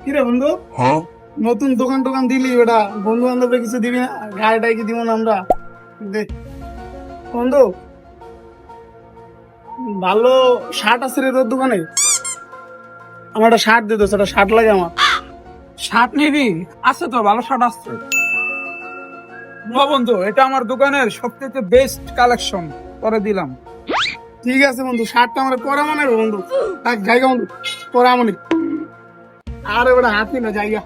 কিরে বন্ধু, নতুন দোকান টোকান দিলি ওটা বন্ধু বান্ধবরা কিছু দিবি না? গাড়িটাই কি দিব না আমরা? দেখ বন্ধু, ভালো শার্ট আছে রে তোর দোকানে? আমার একটা শার্ট দিত, সেটা শার্ট লাগে আমার। শার্ট নিবি? আছে তো, ভালো শার্ট আছে। বন্ধু, এটা আমার দোকানের সবথেকে বেস্ট কালেকশন করে দিলাম। ঠিক আছে বন্ধু, শার্টটা আমার পরা মনে হবে বন্ধু। থাক জায়গা বন্ধু, পরা মনে। আরে ওটা হাতি না জায়গা।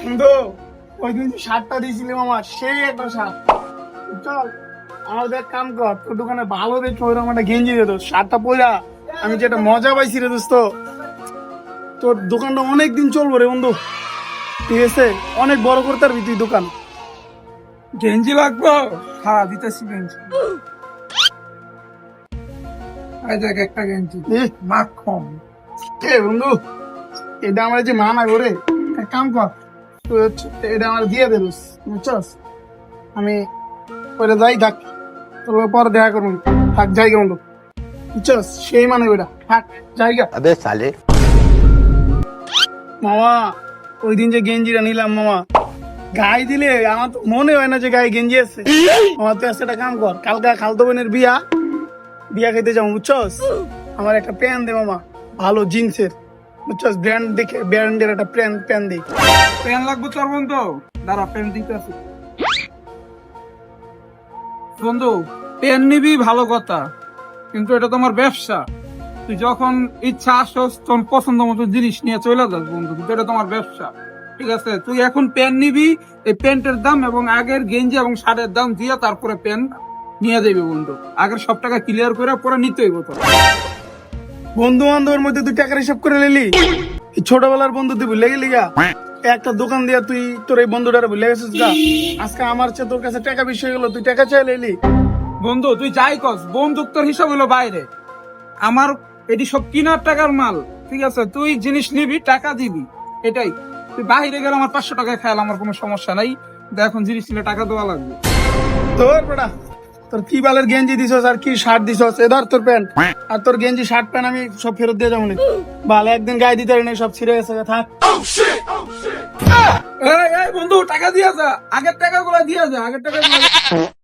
বন্ধু, ওই দিন যে শার্টটা দিয়েছিলাম আমার, সেই একটা শার্ট। চল আমাদের এক কাম কর, তোর দোকানে ভালো দেখে ওইরকম একটা গেঞ্জি দে দোস্ত। শার্টটা পরা আমি যেটা মজা পাইছি রে দোস্ত, তোর দোকানটা অনেক দিন চলবো রে বন্ধু। ঠিক আছে, অনেক বড় করতে পারবি তুই দোকান। গেঞ্জি লাগবে? হ্যাঁ, দিতেছি গেঞ্জি। এই দেখ একটা গেঞ্জি, এ, মাখন। এ বন্ধু, এটা আমার যে মানা করে, এক কাম কর, তুই হচ্ছে এটা আমার দিয়ে দে দোস্ত, বুঝছস? আমি ওইটা যাই থাক, তোর পরে দেখা করবো। থাক জায়গা বন্ধু, বুঝছস? সেই মানে ওইটা থাক জায়গা। अबे साले। মামা, ওই দিন যে গেঞ্জিটা নিলাম মামা, গায়ে দিলে আমার তো মনে হয় না যে গায়ে গেঞ্জি আছে। আমার তো একটা কাম কর, কালকে খালতো বোনের বিয়া, বিয়া খেতে যাবো বুঝছস? আমার একটা প্যান্ট দে মামা, ভালো জিন্সের, বুঝছস? ব্র্যান্ড দেখে, ব্র্যান্ডের একটা প্যান্ট দে। পেন লাগবে তোর বন্ধু? দাঁড়া, পেন দিতেছি। বন্ধু, পেন নিবি ভালো কথা, কিন্তু এটা তোমার ব্যবসা। তুই যখন ইচ্ছা আসস তখন পছন্দ মতো জিনিস নিয়ে চলে যাস বন্ধু, কিন্তু এটা তোমার ব্যবসা। ঠিক আছে, তুই এখন পেন নিবি, এই প্যান্টের দাম এবং আগের গেঞ্জি এবং শার্টের দাম দিয়ে তারপরে পেন নিয়ে যাবি বন্ধু। আগের সব টাকা ক্লিয়ার করে পরে নিতে হইব তো। বন্ধু বান্ধবের মধ্যে তুই টাকার হিসাব করে নিলি? এই ছোটবেলার বন্ধু তুই ভুলে গেলি গা? একটা দোকান দিয়া তুই তোর এই বন্ধুটারে ভুলে গেছিস গা? আজকে আমার চেয়ে তোর কাছে টাকা বেশি হয়ে গেলো, তুই টাকা চাইলে এলি? বন্ধু তুই যাই কস, বন্ধুত্বর হিসাব হলো বাইরে। আমার এটি সব কিনার টাকার মাল। ঠিক আছে, তুই জিনিস নিবি, টাকা দিবি, এটাই। তুই বাইরে গেলে আমার 500 টাকায় খেয়াল, আমার কোনো সমস্যা নাই। কিন্তু এখন জিনিস নিলে টাকা দেওয়া লাগবে। তোর বেটা, তোর কি বালের গেঞ্জি দিছস আর কি শার্ট দিছস, এধর তোর প্যান্ট। আর তোর গেঞ্জি শার্ট প্যান্ট আমি সব ফেরত দিয়ে যাবো না। ভালো একদিন গায়ে দিতে পারি না, সব ছিঁড়ে গেছে, থাক। এই বন্ধু, টাকা দিয়ে যা, আগের টাকা গুলা দিয়ে যা, আগের টাকা